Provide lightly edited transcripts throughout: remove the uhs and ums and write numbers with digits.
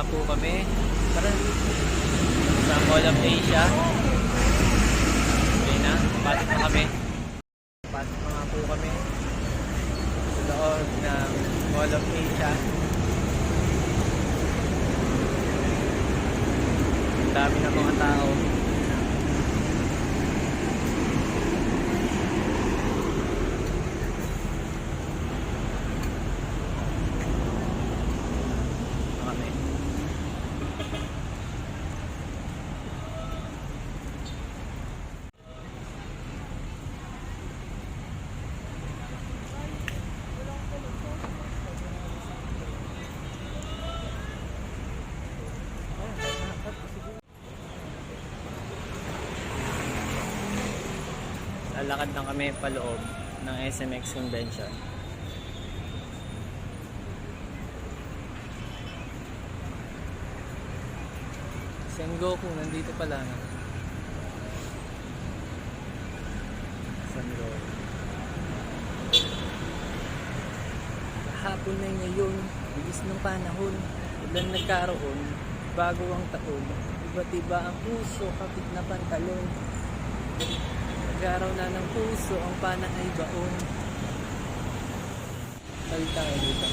po kami. Tara. Sa Mall of Asia. Okay na, pasok na kami. Pasok na nga po kami sa loob ng Mall of Asia. Ang dami ng mga tao. Kami. Lalakad lang kami paloob ng SMX Convention. Sengoku, nandito pala na. Sengoku. Kahapon na ngayon, bilis ng panahon. Ulan nagkaroon, bago ang taon. Iba't iba ang puso, kapit na pantalon. Nag-araw na ng puso, ang pana ay baon. Talit tayo dito.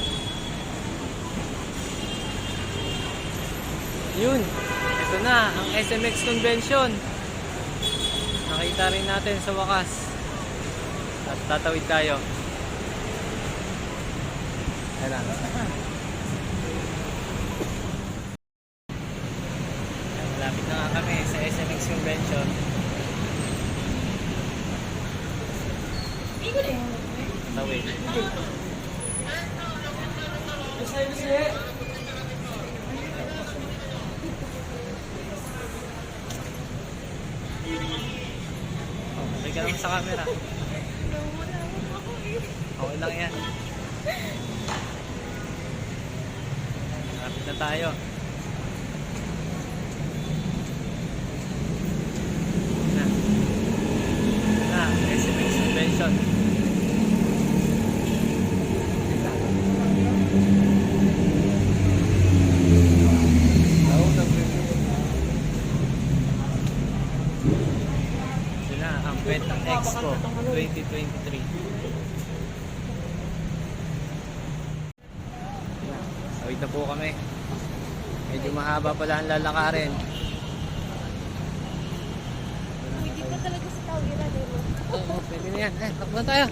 Yun, ito na ang SMX Convention. Nakita rin natin sa wakas. At tatawid tayo. Ayan. Malapit na nga kami sa SMX Convention. Tawid. Okay ka naman sa camera. Okay lang yan. Malapit na tayo. SMX Convention. Ang Pet Expo 2023. Tawid na po kami. Medyo mahaba pala ang lalakarin. Hindi pa talaga sa tawiran eh. Oo, pwede na yan. Takbo na tayo.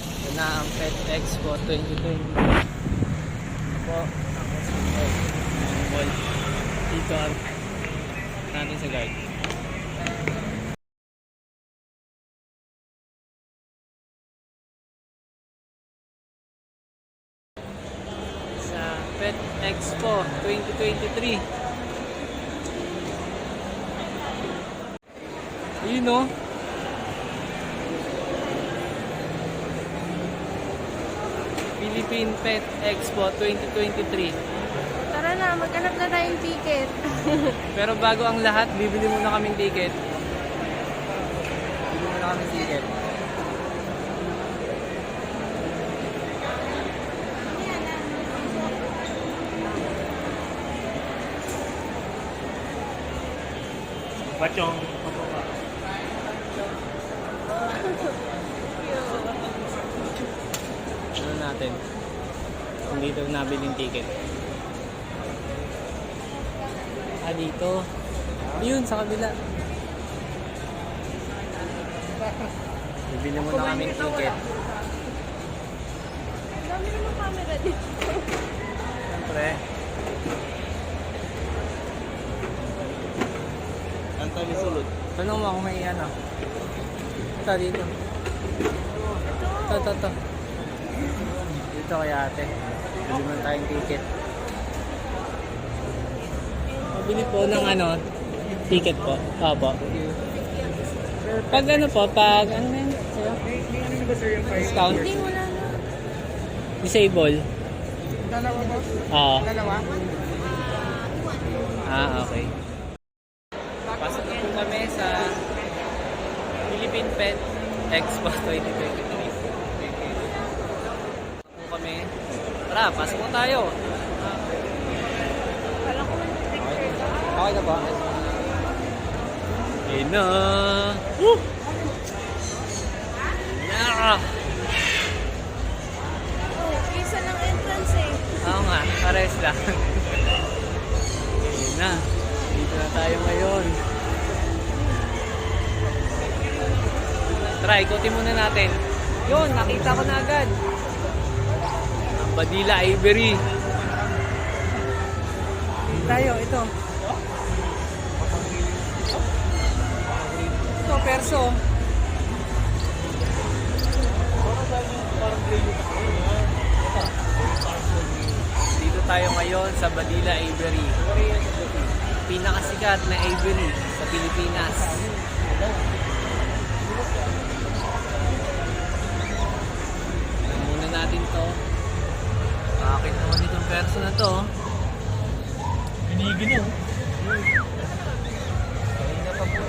Ito na ang Pet Expo 2023. Po, ang mall. Dito natin sa guide. Pet Expo 2023. Ayun o. Philippine Pet Expo 2023. Tara na, maghanap na tayong ticket. Pero bago ang lahat, bibili muna kaming ticket. Bibili muna kaming ticket. Bachong. Ano natin? Kung dito nabiling ticket. Dito. Yun, sa kabila. Bibili muna kaming ticket. Ang dami naman camera dito. Siyempre. Ang tayo sulod. Tanong mo kung may ano. Ito, dito. Ito. Dito kay ate. Bili mo tayong ticket. Mabili po ng ano, ticket po. Opo. Pag ano po, pag ano na yun? Sa'yo? Ano ba sir yung price? Discount? Hindi, wala na. Disable? Dalawa ba? Oo. Dalawa? Okay. Pasok na po kami sa Philippine Pet Expo 2023. Pasok po kami. Tara, pasok po tayo. Okay na ba? Ayun na. Woo! Yeah! Oh, isa lang entrance eh. Oo nga, pares lang. Ayun na. Dito na tayo ngayon. Try, ikutin muna natin. Yun, nakita ko na agad. Ang Badilla Ivory. Tayo, ito. Ito, perso. Dito tayo ngayon sa Badilla Ivory. Pinakasikat na Ivory sa Pilipinas. Muna natin to. Bakit naman itong perso na to? Binigin mo. Kanina pa po.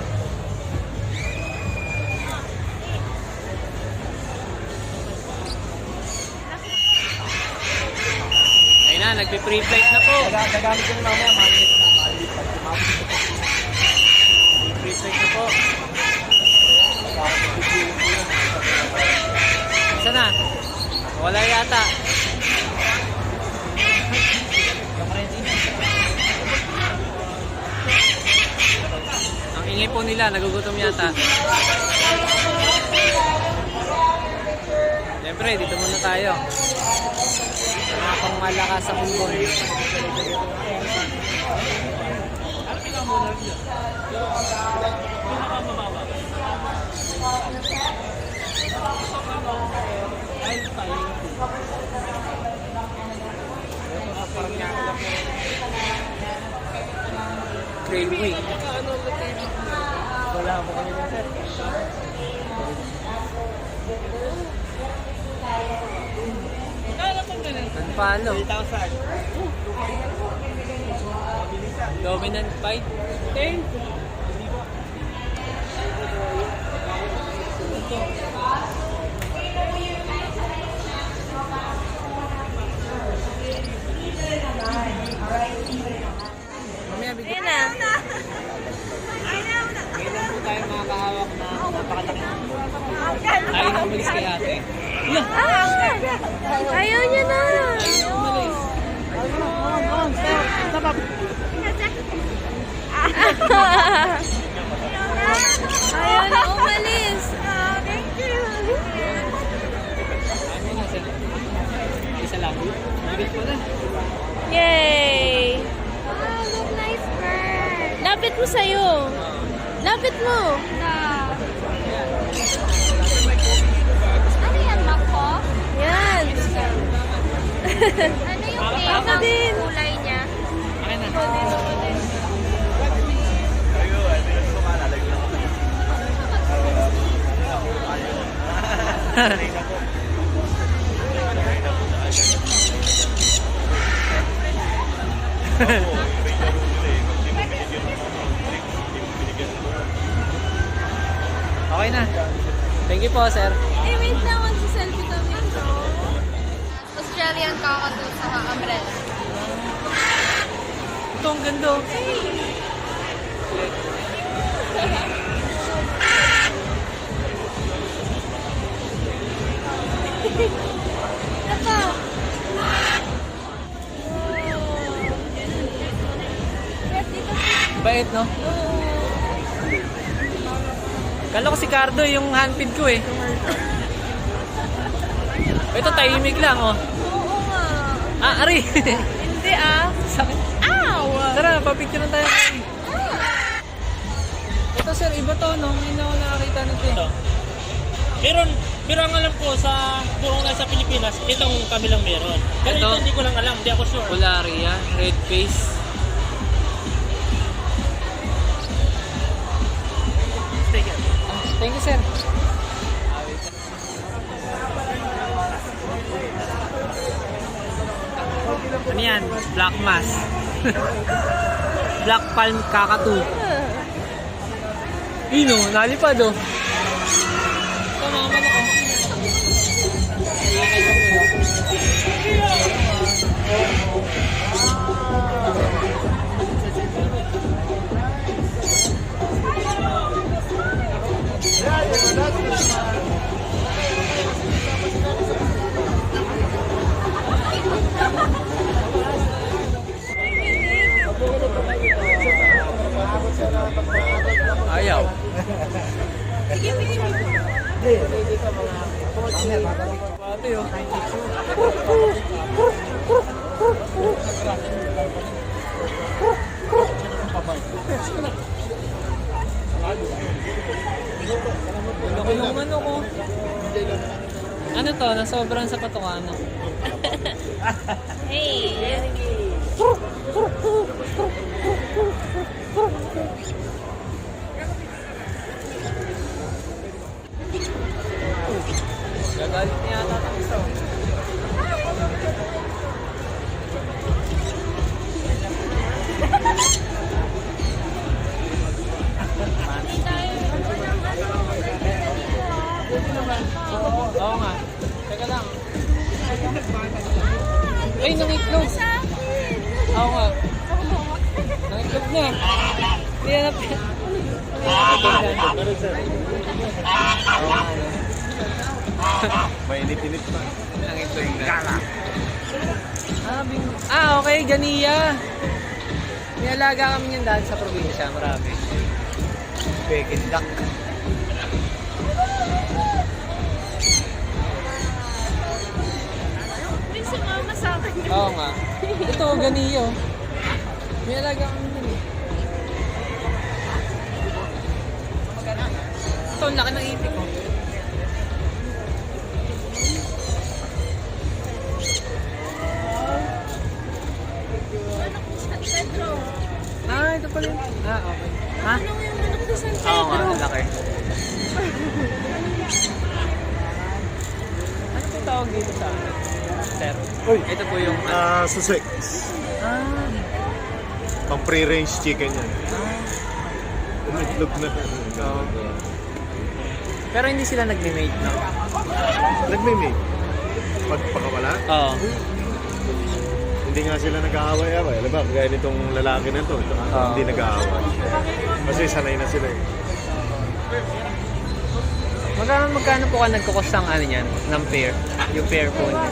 Ayun na, nagpe-pre-flight na po. Gagamit ko na mamaya, malit na. Pre-flight na po. Isa na? Wala yata. Ang ingay po nila, nagugutom yata. Siyempre, dito muna tayo. Mga pang malakas sa kumbon. Gravy. Wala po kami ng set. Unfollow. 3,000. Dominant fight. 10. Mamaya bigyan. Ayun na. Ngayon lang po tayo makakahawak na napakalaki. Ayaw na umalis kay ate. Wala! Ayaw niya na. Ayaw na umalis. Ayaw na umalis. Thank you. Ayaw na sir. Isa lang. Mabigat pa na. Yay! Wow, look nice bird. Lapit mo sa'yo. Lapit mo. Ano yan, Mako? Yan. Ano yung Ako din. kulay niya? Akin na. Okay na. Thank you po, sir. Eh, wait lang. Mag-selfie kami. Australian cockatoo sa umbrella. Ito ang ganda. Oh. Ito. Bait, no? Kala ko si Cardo yung handpid ko eh. Ito tahimik lang, oh. Oo nga. Ah, ari. Hindi ah. Sakit. Ow! Tara, papicture tayo. Ito sir, iba to, no? Hindi na ako nakakita nito eh. Pero ang alam ko sa buong nasa Pilipinas, itong kami lang meron. Pero Ito? ito hindi ko lang alam, hindi ako sure. Polaria, red face. Thank you, sir. Ano yan? Black mass. Black palm kakatu. Ino, nalipad oh. Ito mga manok oh. sobrang sa patukano. Hey. Gagalit niya ata ang isa. Oo nga. Teka lang. Ay, nangitlog. Oo nga. Nangitlog na. Hindi na Mainit-init pa. nangitlog na. Okay, ganiya. May alaga kami niyan dahil sa probinsya. Marami. Peking duck. May sumama sa akin. Oo nga. Ito, ganiyo. May alaga kami niyan eh. Ito, ang laki ng ipin ko. Manok ni San Pedro. Ito pala yun. Okay. Ha? Ano yung manok ni San Oo nga, Pedro? ang laki. Ano po tawag dito sa akin? Sir. Uy! Ito po yung... Sussex. Ah. Pang pre-range chicken yan. Umitlog na. Pero hindi sila nagme-mate, no? Nagme-make. Pagpakawala, Oo. hindi nga sila nag-aaway-aaway. Alam ba, kagaya nitong lalaki na to, hindi nag-aaway. Kasi sanay na sila eh. Magkano po ka nagkukos ng ano yan? Ng pair? Yung pair po niya.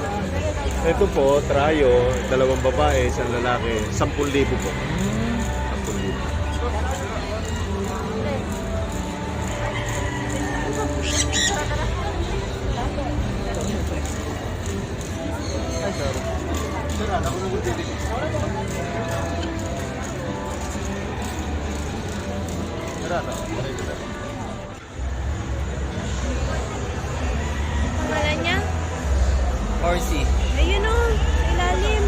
Ito po, trayo, 2 babae, 1 lalaki, 10,000 po. 10,000. Pangalan niya? Horsey. Ayun o, ilalim.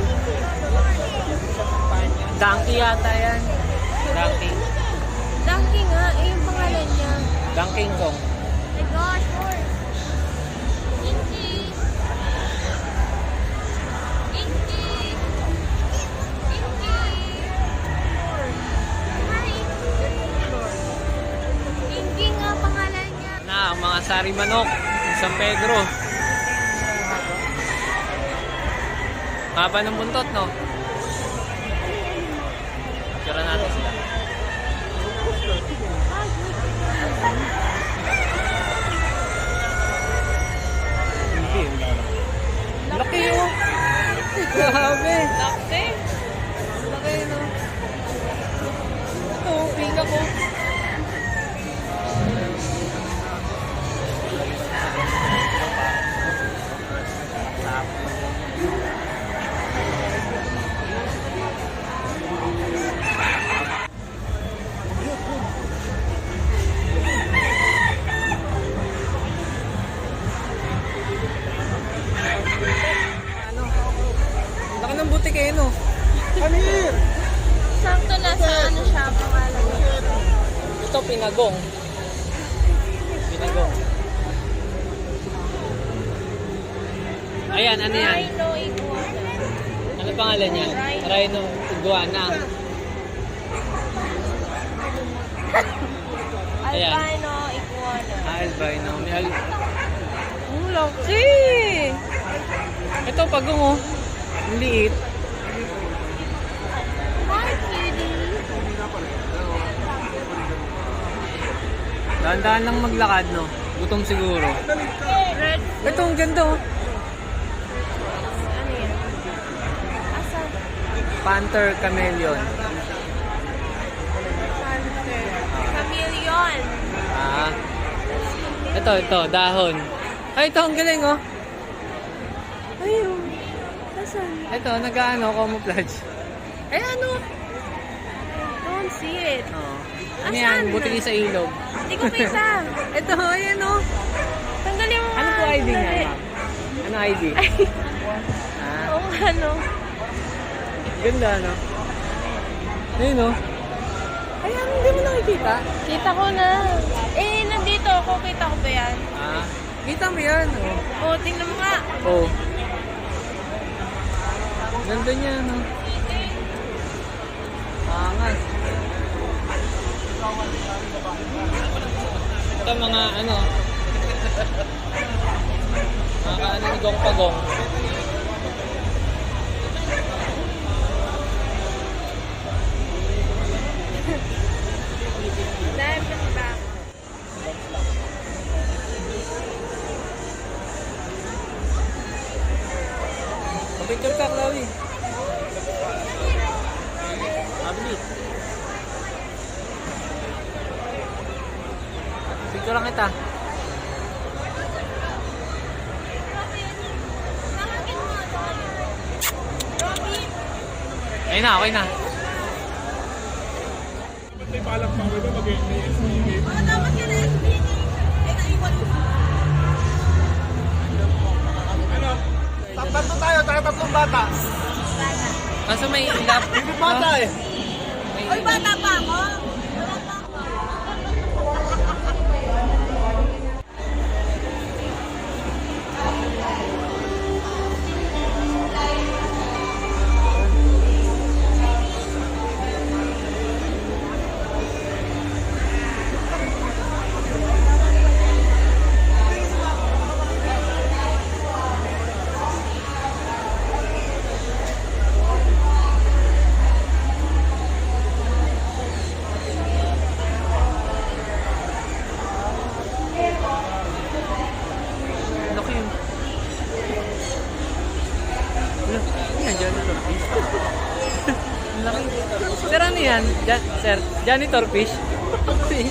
Donkey yata yan. Donkey. Donkey nga, yung pangalan niya. Donkey Kong. My gosh, horse. Inky. Inky. Inky. Hi. Inky nga pangalan niya. Ang mga sari manok. Yung San Pedro. Haba ng buntot, no? Tira natin sila. Laki oh! Grabe! Laki. Laki, no? Ito, pika ko. Laki ng butik eh, no? Sakto na sa ano siya, pangalan niya. Ito, pinagong. Pinagong. Ayan, ano yan? Rhino iguana. Ano pangalan niya? Rhino iguana. Ayan. Albino iguana. Albino. Ang laki! Ito, pagong oh. Ang liit. Hi, kitty. Dahan-dahan lang maglakad, no? Gutom siguro. Red. Ito, ang ganda oh. Ano yan? Asa? Panther chameleon. Panther. Chameleon. Ah. Ito, dahon. Ay, ito, ang galing oh. Ayun. Asan? Ito, nag-ano, camouflage. Eh, ano? Don't see it. Oo. Ano Asan? yan? Buti sa ilog. Hindi ko kita. Ito, ayan oh. Tanggalin mo Ano po nga, ID niya, dali. ma'am? Ano Ano ID? Oo, ano. Ganda, no? Ayun, no? Ayan, hindi mo nakikita. Kita ko na. Eh, nandito ako. Kita ko ba yan? Kita mo yan, oh. Oo, tingnan mo nga. Oh. Ganda niya, no? Angas. Ito mga ano. Mga ano ni Gong Pagong. Live na ba? Picture ka, Chloe. Abli. Picture lang kita. Ayun na, okay na. Tatlo tayo, tatlong bata. Kaso may ilap. Hindi bata eh. May bata pa ako. Laki yun. Yan, janitor fish. Ang laki. Sir, ano yan? Sir, janitor fish? Ang laki,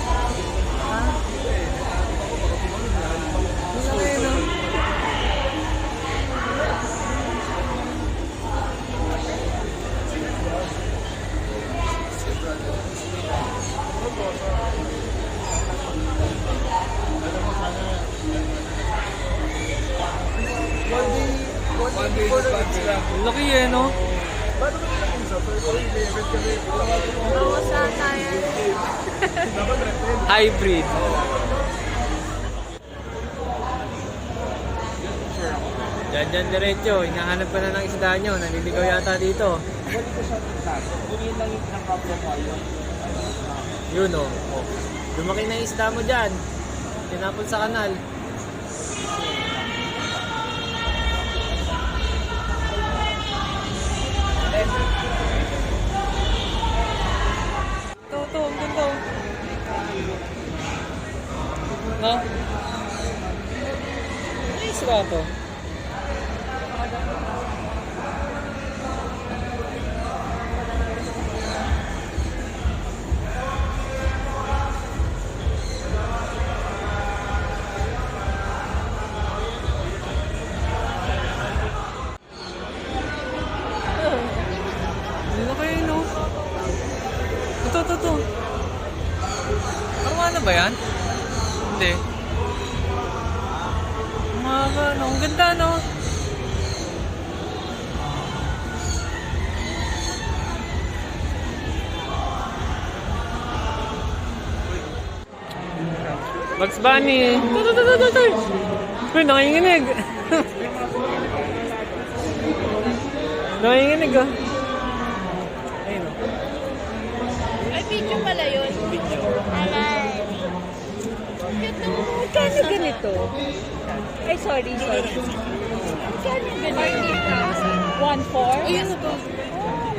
no? Ang laki eh, no? Oo, saan tayo? Hybrid. Diyan diretso. Hinahanap ka na ng isda nyo. Naliligaw yata dito. Yun, oh. Lumaki na yung isda mo dyan. Tinapon sa kanal. Ito, ang ganda. No? Nice ba ito? Ano kayo, no? Ito. Arwana ba yan? Hindi. Mga no? Ang ganda, no? Bugs Bunny. Ito. Uy, nakinginig. Nakinginig, ah. Ayun, oh. Ay, video pala yun. Video. Alay. Cute naman. Magkano ganito? Ay, sorry. Magkano ganito? 1,400? Ayun po.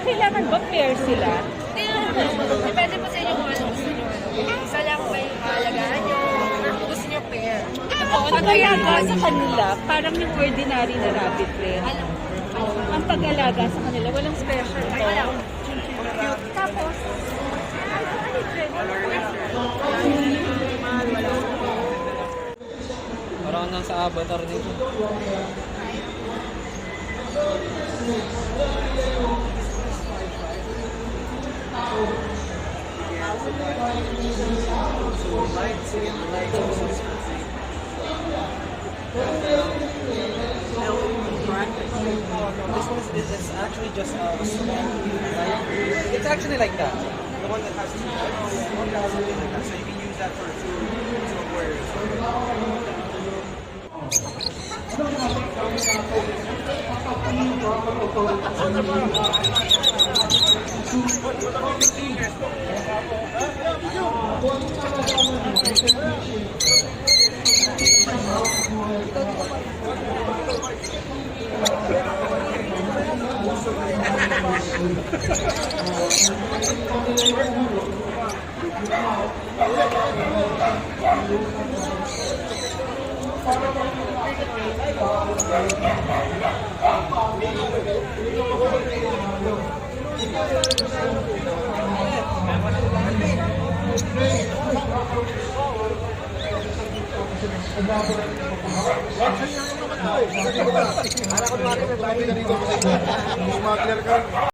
Kailangan ba pair sila? Depende po sa inyo kung ano gusto nyo. Isa lang ba yung mahalagaan nyo? Kung gusto nyo pair. Ang pag-alaga sa kanila, parang yung ordinary na rabbit rin. Ang pag-alaga sa kanila, walang special to. Tapos, Parang nasa avatar dito. This one is actually just a small knife. It's actually like that. The one that has two knives. Something like that. So you can use that for two warriors. Smuggler ka.